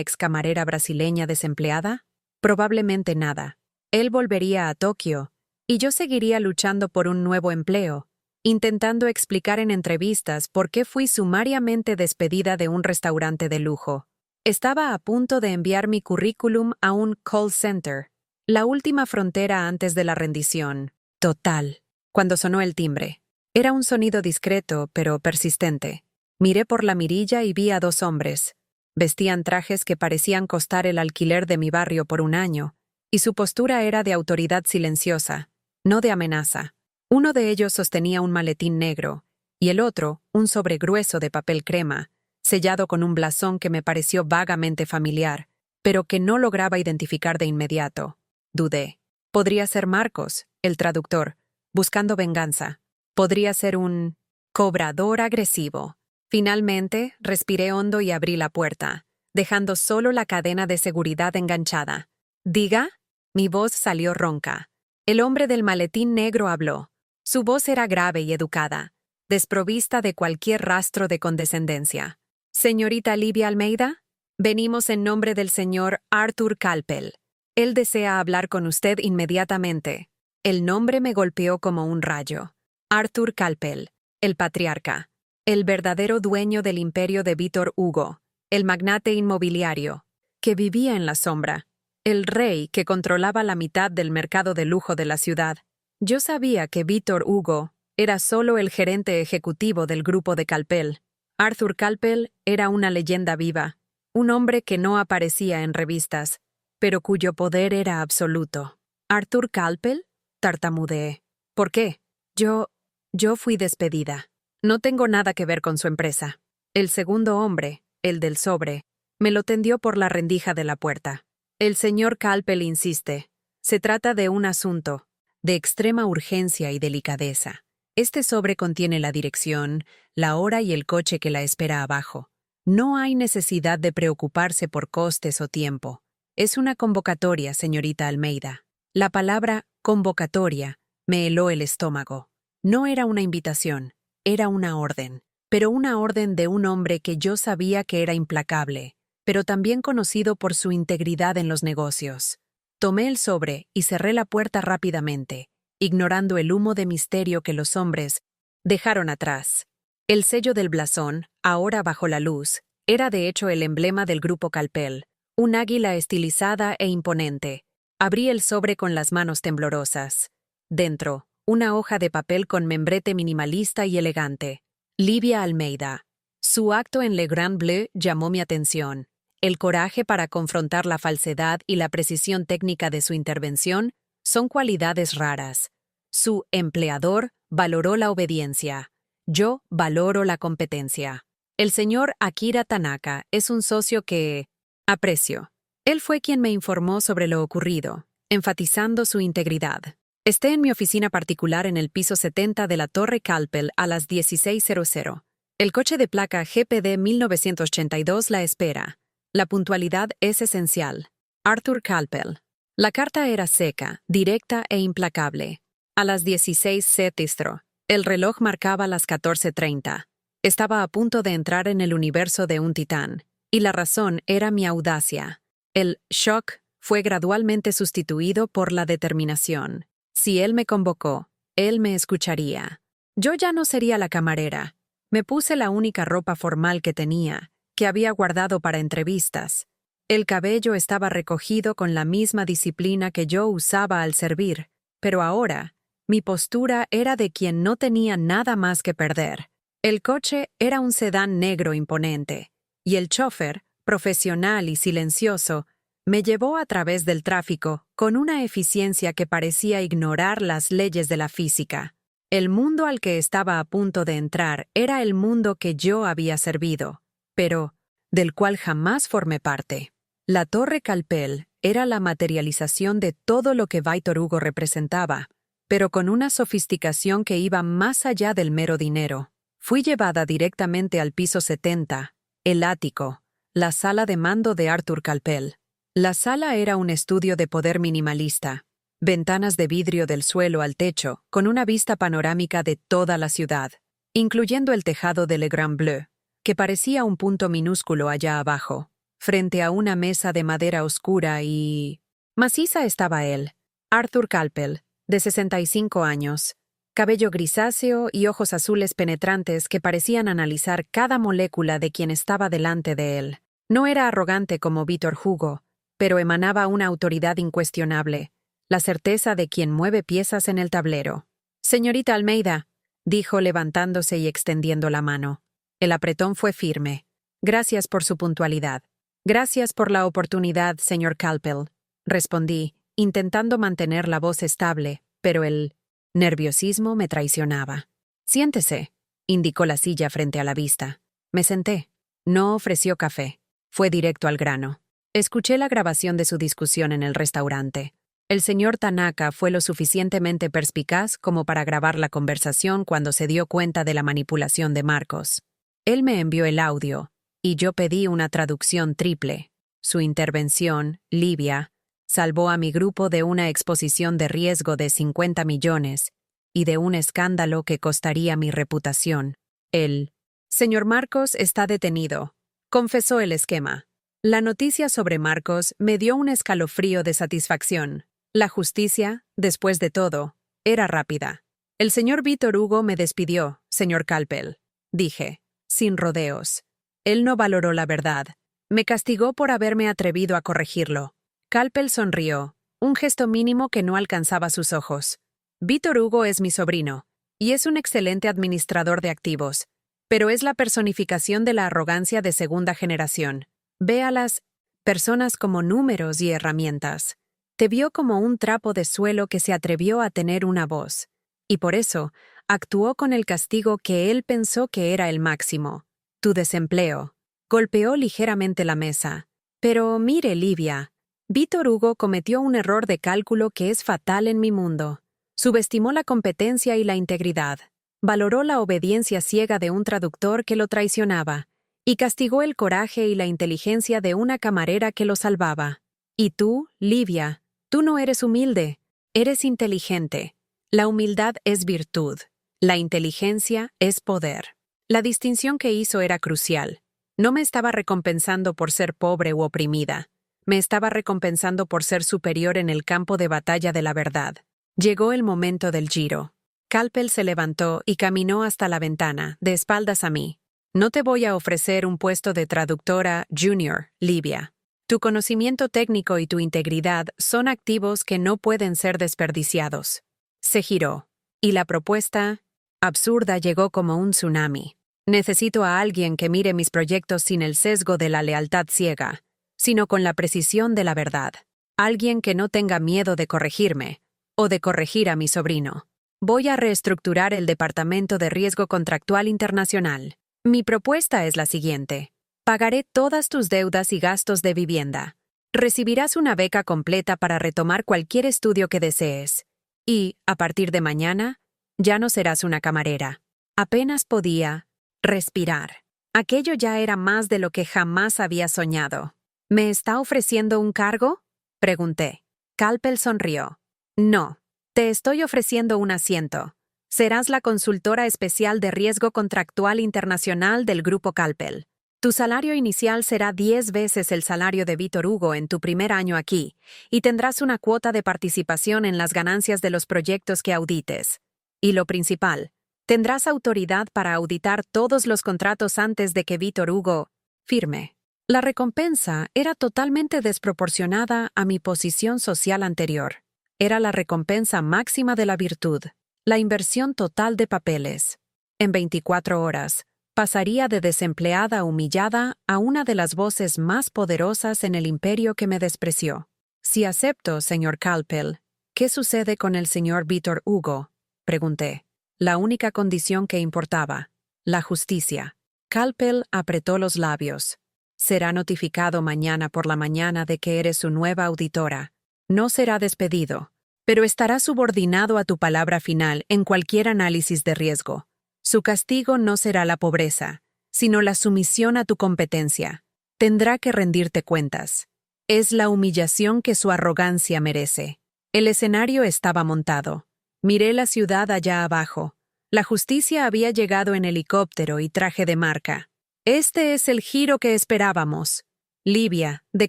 excamarera brasileña desempleada? Probablemente nada. Él volvería a Tokio, y yo seguiría luchando por un nuevo empleo, intentando explicar en entrevistas por qué fui sumariamente despedida de un restaurante de lujo. Estaba a punto de enviar mi currículum a un call center, la última frontera antes de la rendición total, cuando sonó el timbre. Era un sonido discreto, pero persistente. Miré por la mirilla y vi a dos hombres. Vestían trajes que parecían costar el alquiler de mi barrio por un año, y su postura era de autoridad silenciosa, no de amenaza. Uno de ellos sostenía un maletín negro, y el otro, un sobre grueso de papel crema, sellado con un blasón que me pareció vagamente familiar, pero que no lograba identificar de inmediato. Dudé. Podría ser Marcos, el traductor, buscando venganza. Podría ser un cobrador agresivo. Finalmente, respiré hondo y abrí la puerta, dejando solo la cadena de seguridad enganchada. «¿Diga?» Mi voz salió ronca. El hombre del maletín negro habló. Su voz era grave y educada, desprovista de cualquier rastro de condescendencia. «Señorita Livia Almeida, venimos en nombre del señor Arthur Calpel. Él desea hablar con usted inmediatamente». El nombre me golpeó como un rayo. Arthur Calpel, el patriarca, el verdadero dueño del imperio de Víctor Hugo, el magnate inmobiliario, que vivía en la sombra, el rey que controlaba la mitad del mercado de lujo de la ciudad. Yo sabía que Víctor Hugo era solo el gerente ejecutivo del grupo de Calpel. Arthur Calpel era una leyenda viva, un hombre que no aparecía en revistas, pero cuyo poder era absoluto. «¿Arthur Calpel?», tartamudeé. «¿Por qué?» Yo fui despedida. No tengo nada que ver con su empresa». El segundo hombre, el del sobre, me lo tendió por la rendija de la puerta. «El señor Calpel insiste. Se trata de un asunto de extrema urgencia y delicadeza. Este sobre contiene la dirección, la hora y el coche que la espera abajo. No hay necesidad de preocuparse por costes o tiempo. Es una convocatoria, señorita Almeida». La palabra convocatoria me heló el estómago. No era una invitación, era una orden, pero una orden de un hombre que yo sabía que era implacable, pero también conocido por su integridad en los negocios. Tomé el sobre y cerré la puerta rápidamente, ignorando el humo de misterio que los hombres dejaron atrás. El sello del blasón, ahora bajo la luz, era de hecho el emblema del grupo Calpel, un águila estilizada e imponente. Abrí el sobre con las manos temblorosas. Dentro, una hoja de papel con membrete minimalista y elegante. Livia Almeida. Su acto en Le Grand Bleu llamó mi atención. El coraje para confrontar la falsedad y la precisión técnica de su intervención son cualidades raras. Su empleador valoró la obediencia. Yo valoro la competencia. El señor Akira Tanaka es un socio que aprecio. Él fue quien me informó sobre lo ocurrido, enfatizando su integridad. Esté en mi oficina particular en el piso 70 de la Torre Calpel a las 16:00. El coche de placa GPD 1982 la espera. La puntualidad es esencial. Arthur Calpel. La carta era seca, directa e implacable. A las 16:00, el reloj marcaba las 14:30. Estaba a punto de entrar en el universo de un titán, y la razón era mi audacia. El shock fue gradualmente sustituido por la determinación. Si él me convocó, él me escucharía. Yo ya no sería la camarera. Me puse la única ropa formal que tenía, que había guardado para entrevistas. El cabello estaba recogido con la misma disciplina que yo usaba al servir, pero ahora, mi postura era de quien no tenía nada más que perder. El coche era un sedán negro imponente, y el chofer, profesional y silencioso, me llevó a través del tráfico con una eficiencia que parecía ignorar las leyes de la física. El mundo al que estaba a punto de entrar era el mundo que yo había servido, pero del cual jamás formé parte. La Torre Calpel era la materialización de todo lo que Vítor Hugo representaba, pero con una sofisticación que iba más allá del mero dinero. Fui llevada directamente al piso 70, el ático, la sala de mando de Arthur Calpel. La sala era un estudio de poder minimalista, ventanas de vidrio del suelo al techo, con una vista panorámica de toda la ciudad, incluyendo el tejado de Le Grand Bleu, que parecía un punto minúsculo allá abajo. Frente a una mesa de madera oscura y maciza estaba él, Arthur Calpel, de 65 años, cabello grisáceo y ojos azules penetrantes que parecían analizar cada molécula de quien estaba delante de él. No era arrogante como Vítor Hugo, pero emanaba una autoridad incuestionable, la certeza de quien mueve piezas en el tablero. «Señorita Almeida», dijo levantándose y extendiendo la mano. El apretón fue firme. «Gracias por su puntualidad». «Gracias por la oportunidad, señor Calpel», respondí, intentando mantener la voz estable, pero el nerviosismo me traicionaba. «Siéntese», indicó la silla frente a la vista. Me senté. No ofreció café. Fue directo al grano. Escuché la grabación de su discusión en el restaurante. El señor Tanaka fue lo suficientemente perspicaz como para grabar la conversación cuando se dio cuenta de la manipulación de Marcos. Él me envió el audio, y yo pedí una traducción triple. Su intervención, Livia, salvó a mi grupo de una exposición de riesgo de 50 millones y de un escándalo que costaría mi reputación. El señor Marcos está detenido, confesó el esquema. La noticia sobre Marcos me dio un escalofrío de satisfacción. La justicia, después de todo, era rápida. El señor Vítor Hugo me despidió, señor Calpel, dije, sin rodeos. Él no valoró la verdad. Me castigó por haberme atrevido a corregirlo. Calpel sonrió, un gesto mínimo que no alcanzaba sus ojos. Vítor Hugo es mi sobrino, y es un excelente administrador de activos, pero es la personificación de la arrogancia de segunda generación. Ve a las personas como números y herramientas. Te vio como un trapo de suelo que se atrevió a tener una voz, y por eso actuó con el castigo que él pensó que era el máximo. Tu desempleo. Golpeó ligeramente la mesa. Pero mire, Livia, Vítor Hugo cometió un error de cálculo que es fatal en mi mundo. Subestimó la competencia y la integridad. Valoró la obediencia ciega de un traductor que lo traicionaba. Y castigó el coraje y la inteligencia de una camarera que lo salvaba. Y tú, Livia, tú no eres humilde, eres inteligente. La humildad es virtud, la inteligencia es poder. La distinción que hizo era crucial. No me estaba recompensando por ser pobre u oprimida, me estaba recompensando por ser superior en el campo de batalla de la verdad. Llegó el momento del giro. Calpel se levantó y caminó hasta la ventana, de espaldas a mí. No te voy a ofrecer un puesto de traductora junior, Livia. Tu conocimiento técnico y tu integridad son activos que no pueden ser desperdiciados. Se giró, y la propuesta, absurda, llegó como un tsunami. Necesito a alguien que mire mis proyectos sin el sesgo de la lealtad ciega, sino con la precisión de la verdad. Alguien que no tenga miedo de corregirme, o de corregir a mi sobrino. Voy a reestructurar el Departamento de Riesgo Contractual Internacional. Mi propuesta es la siguiente. Pagaré todas tus deudas y gastos de vivienda. Recibirás una beca completa para retomar cualquier estudio que desees. Y, a partir de mañana, ya no serás una camarera. Apenas podía respirar. Aquello ya era más de lo que jamás había soñado. ¿Me está ofreciendo un cargo?, pregunté. Calpel sonrió. No, te estoy ofreciendo un asiento. Serás la consultora especial de riesgo contractual internacional del Grupo Calpel. Tu salario inicial será 10 veces el salario de Vítor Hugo en tu primer año aquí, y tendrás una cuota de participación en las ganancias de los proyectos que audites. Y lo principal, tendrás autoridad para auditar todos los contratos antes de que Vítor Hugo firme. La recompensa era totalmente desproporcionada a mi posición social anterior. Era la recompensa máxima de la virtud, la inversión total de papeles. En 24 horas, pasaría de desempleada humillada a una de las voces más poderosas en el imperio que me despreció. Si acepto, señor Calpel, ¿qué sucede con el señor Vítor Hugo?, pregunté. La única condición que importaba, la justicia. Calpel apretó los labios. Será notificado mañana por la mañana de que eres su nueva auditora. No será despedido, pero estará subordinado a tu palabra final en cualquier análisis de riesgo. Su castigo no será la pobreza, sino la sumisión a tu competencia. Tendrá que rendirte cuentas. Es la humillación que su arrogancia merece. El escenario estaba montado. Miré la ciudad allá abajo. La justicia había llegado en helicóptero y traje de marca. Este es el giro que esperábamos. Livia, de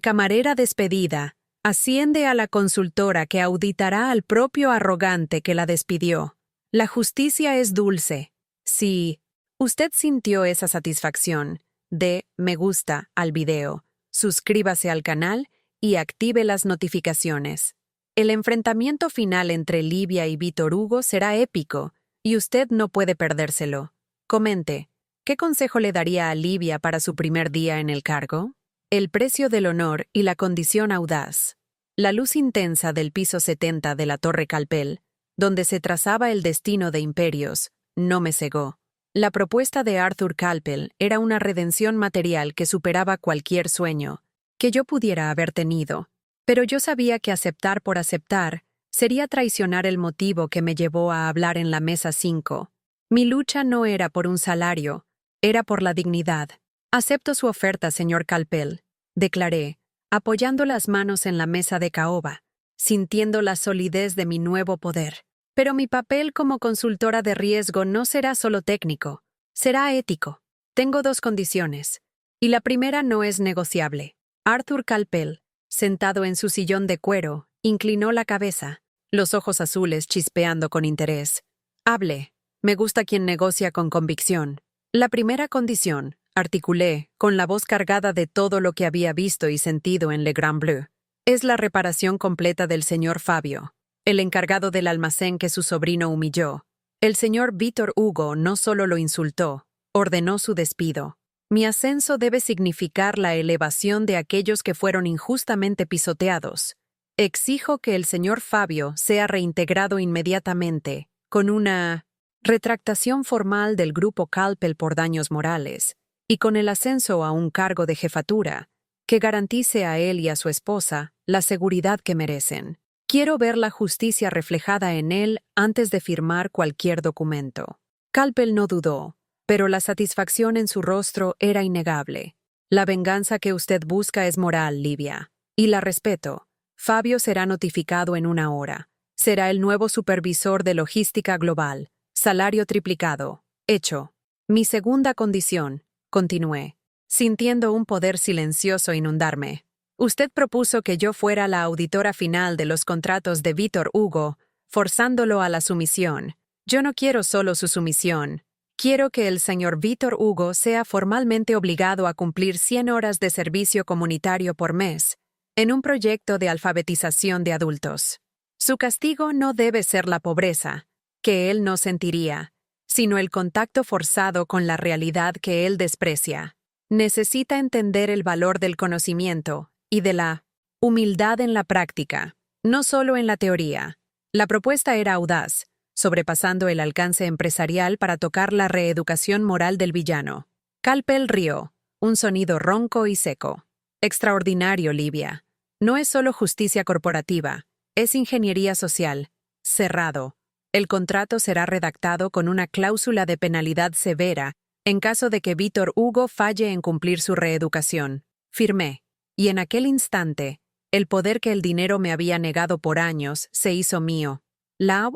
camarera despedida, asciende a la consultora que auditará al propio arrogante que la despidió. La justicia es dulce. Si usted sintió esa satisfacción, dé me gusta al video, suscríbase al canal y active las notificaciones. El enfrentamiento final entre Livia y Vítor Hugo será épico, y usted no puede perdérselo. Comente, ¿qué consejo le daría a Livia para su primer día en el cargo? El precio del honor y la condición audaz. La luz intensa del piso 70 de la Torre Calpel, donde se trazaba el destino de imperios, no me cegó. La propuesta de Arthur Calpel era una redención material que superaba cualquier sueño que yo pudiera haber tenido, pero yo sabía que aceptar por aceptar sería traicionar el motivo que me llevó a hablar en la mesa 5. Mi lucha no era por un salario, era por la dignidad. Acepto su oferta, señor Calpel, declaré, apoyando las manos en la mesa de caoba, sintiendo la solidez de mi nuevo poder. Pero mi papel como consultora de riesgo no será solo técnico, será ético. Tengo 2 condiciones, y la primera no es negociable. Arthur Calpel, sentado en su sillón de cuero, inclinó la cabeza, los ojos azules chispeando con interés. Hable, me gusta quien negocia con convicción. La primera condición, articulé, con la voz cargada de todo lo que había visto y sentido en Le Grand Bleu, es la reparación completa del señor Fabio, el encargado del almacén que su sobrino humilló. El señor Vítor Hugo no solo lo insultó, ordenó su despido. Mi ascenso debe significar la elevación de aquellos que fueron injustamente pisoteados. Exijo que el señor Fabio sea reintegrado inmediatamente, con una retractación formal del grupo Calpel por daños morales, y con el ascenso a un cargo de jefatura, que garantice a él y a su esposa la seguridad que merecen. Quiero ver la justicia reflejada en él antes de firmar cualquier documento. Calpel no dudó, pero la satisfacción en su rostro era innegable. La venganza que usted busca es moral, Livia, y la respeto. Fabio será notificado en 1 hora. Será el nuevo supervisor de logística global. Salario triplicado. Hecho. Mi segunda condición, continué, sintiendo un poder silencioso inundarme. Usted propuso que yo fuera la auditora final de los contratos de Vítor Hugo, forzándolo a la sumisión. Yo no quiero solo su sumisión. Quiero que el señor Vítor Hugo sea formalmente obligado a cumplir 100 horas de servicio comunitario por mes, en un proyecto de alfabetización de adultos. Su castigo no debe ser la pobreza, que él no sentiría, sino el contacto forzado con la realidad que él desprecia. Necesita entender el valor del conocimiento y de la humildad en la práctica, no solo en la teoría. La propuesta era audaz, sobrepasando el alcance empresarial para tocar la reeducación moral del villano. Calpel rió, un sonido ronco y seco. Extraordinario, Livia. No es solo justicia corporativa, es ingeniería social. Cerrado. El contrato será redactado con una cláusula de penalidad severa en caso de que Víctor Hugo falle en cumplir su reeducación. Firmé. Y en aquel instante, el poder que el dinero me había negado por años se hizo mío. La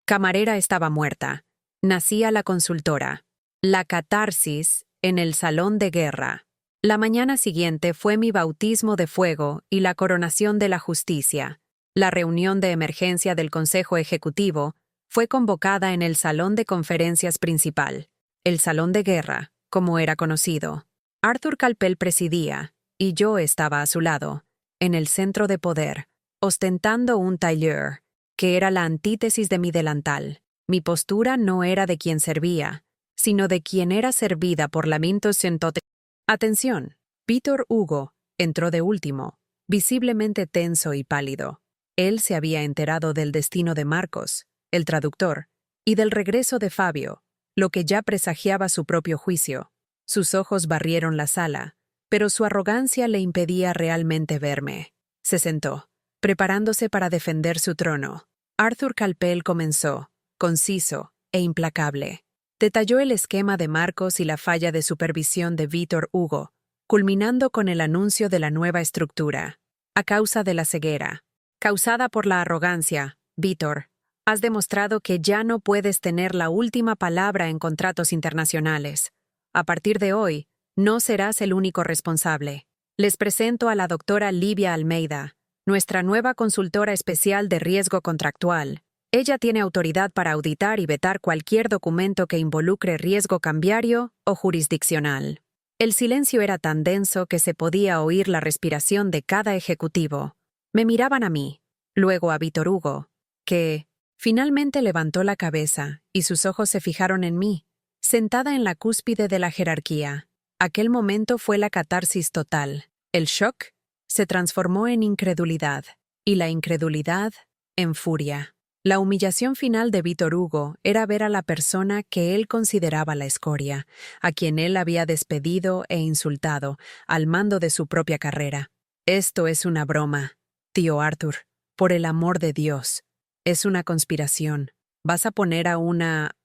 camarera estaba muerta. Nacía la consultora. La catarsis en el salón de guerra. La mañana siguiente fue mi bautismo de fuego y la coronación de la justicia. La reunión de emergencia del Consejo Ejecutivo fue convocada en el salón de conferencias principal, el salón de guerra, como era conocido. Arthur Calpel presidía, y yo estaba a su lado, en el centro de poder, ostentando un tailleur, que era la antítesis de mi delantal. Mi postura no era de quien servía, sino de quien era servida por la mintocentote. Atención, Víctor Hugo entró de último, visiblemente tenso y pálido. Él se había enterado del destino de Marcos, el traductor, y del regreso de Fabio, lo que ya presagiaba su propio juicio. Sus ojos barrieron la sala, pero su arrogancia le impedía realmente verme. Se sentó, preparándose para defender su trono. Arthur Calpel comenzó, conciso e implacable. Detalló el esquema de Marcos y la falla de supervisión de Víctor Hugo, culminando con el anuncio de la nueva estructura. A causa de la ceguera, causada por la arrogancia, Víctor, has demostrado que ya no puedes tener la última palabra en contratos internacionales. A partir de hoy, no serás el único responsable. Les presento a la doctora Livia Almeida, nuestra nueva consultora especial de riesgo contractual. Ella tiene autoridad para auditar y vetar cualquier documento que involucre riesgo cambiario o jurisdiccional. El silencio era tan denso que se podía oír la respiración de cada ejecutivo. Me miraban a mí, luego a Víctor Hugo, que finalmente levantó la cabeza y sus ojos se fijaron en mí, sentada en la cúspide de la jerarquía. Aquel momento fue la catarsis total. El shock se transformó en incredulidad, y la incredulidad en furia. La humillación final de Víctor Hugo era ver a la persona que él consideraba la escoria, a quien él había despedido e insultado, al mando de su propia carrera. Esto es una broma, tío Arthur, por el amor de Dios. Es una conspiración. ¿Vas a poner a una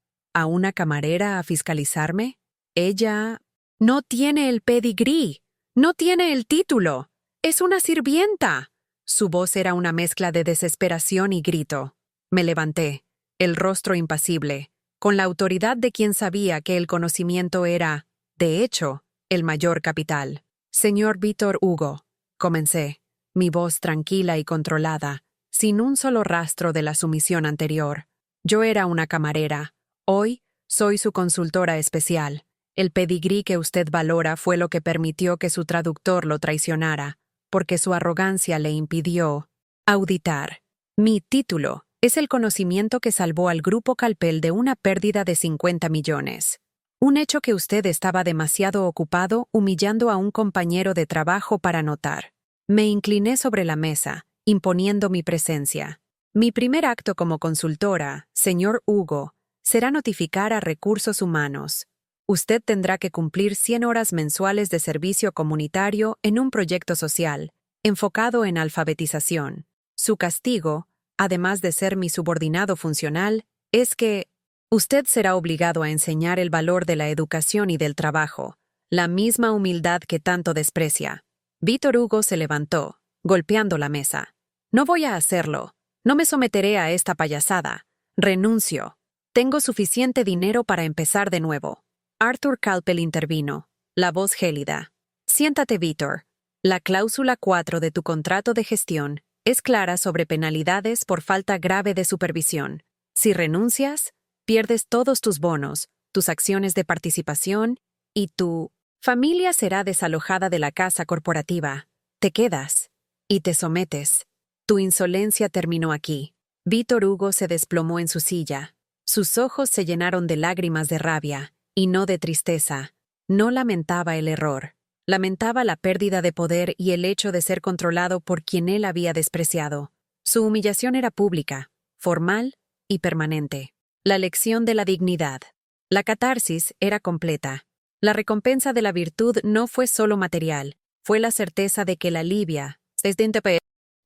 camarera a fiscalizarme? Ella no tiene el pedigrí, no tiene el título. Es una sirvienta. Su voz era una mezcla de desesperación y grito. Me levanté, el rostro impasible, con la autoridad de quien sabía que el conocimiento era, de hecho, el mayor capital. Señor Víctor Hugo, comencé, mi voz tranquila y controlada, sin un solo rastro de la sumisión anterior. Yo era una camarera. Hoy soy su consultora especial. El pedigrí que usted valora fue lo que permitió que su traductor lo traicionara, porque su arrogancia le impidió auditar. Mi título es el conocimiento que salvó al Grupo Calpel de una pérdida de 50 millones. Un hecho que usted estaba demasiado ocupado humillando a un compañero de trabajo para notar. Me incliné sobre la mesa, imponiendo mi presencia. Mi primer acto como consultora, señor Hugo, será notificar a Recursos Humanos. Usted tendrá que cumplir 100 horas mensuales de servicio comunitario en un proyecto social, enfocado en alfabetización. Su castigo, además de ser mi subordinado funcional, es que usted será obligado a enseñar el valor de la educación y del trabajo, la misma humildad que tanto desprecia. Víctor Hugo se levantó, golpeando la mesa. No voy a hacerlo. No me someteré a esta payasada. Renuncio. Tengo suficiente dinero para empezar de nuevo. Arthur Calpel intervino, la voz gélida. Siéntate, Víctor. La cláusula 4 de tu contrato de gestión es clara sobre penalidades por falta grave de supervisión. Si renuncias, pierdes todos tus bonos, tus acciones de participación y tu familia será desalojada de la casa corporativa. Te quedas y te sometes. Tu insolencia terminó aquí. Víctor Hugo se desplomó en su silla. Sus ojos se llenaron de lágrimas de rabia, y no de tristeza. No lamentaba el error. Lamentaba la pérdida de poder y el hecho de ser controlado por quien él había despreciado. Su humillación era pública, formal y permanente. La lección de la dignidad. La catarsis era completa. La recompensa de la virtud no fue solo material, fue la certeza de que la Livia,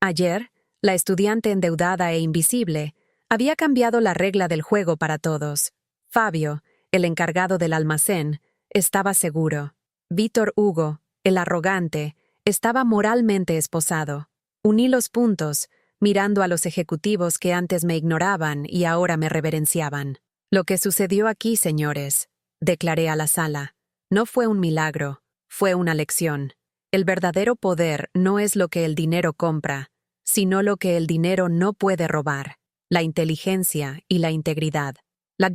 Ayer, la estudiante endeudada e invisible había cambiado la regla del juego para todos. Fabio, el encargado del almacén, estaba seguro. Víctor Hugo, el arrogante, estaba moralmente esposado. Uní los puntos, mirando a los ejecutivos que antes me ignoraban y ahora me reverenciaban. Lo que sucedió aquí, señores, declaré a la sala, no fue un milagro, fue una lección. El verdadero poder no es lo que el dinero compra, sino lo que el dinero no puede robar, la inteligencia y la integridad. La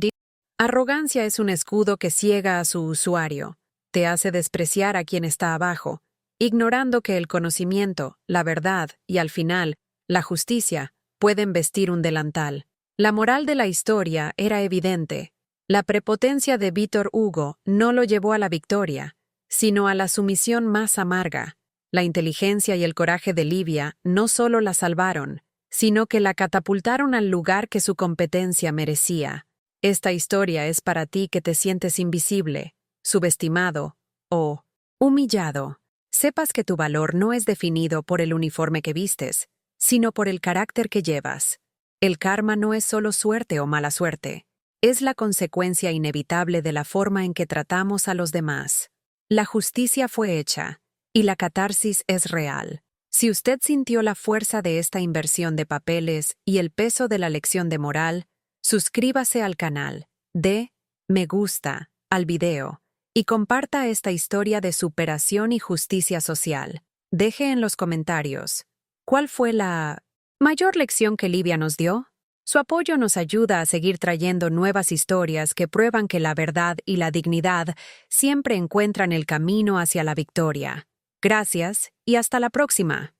arrogancia es un escudo que ciega a su usuario, te hace despreciar a quien está abajo, ignorando que el conocimiento, la verdad y, al final, la justicia pueden vestir un delantal. La moral de la historia era evidente. La prepotencia de Víctor Hugo no lo llevó a la victoria, sino a la sumisión más amarga. La inteligencia y el coraje de Livia no solo la salvaron, sino que la catapultaron al lugar que su competencia merecía. Esta historia es para ti que te sientes invisible, subestimado o humillado. Sepas que tu valor no es definido por el uniforme que vistes, sino por el carácter que llevas. El karma no es solo suerte o mala suerte, es la consecuencia inevitable de la forma en que tratamos a los demás. La justicia fue hecha, y la catarsis es real. Si usted sintió la fuerza de esta inversión de papeles y el peso de la lección de moral, suscríbase al canal, dé me gusta al video y comparta esta historia de superación y justicia social. Deje en los comentarios, ¿cuál fue la mayor lección que Livia nos dio? Su apoyo nos ayuda a seguir trayendo nuevas historias que prueban que la verdad y la dignidad siempre encuentran el camino hacia la victoria. Gracias y hasta la próxima.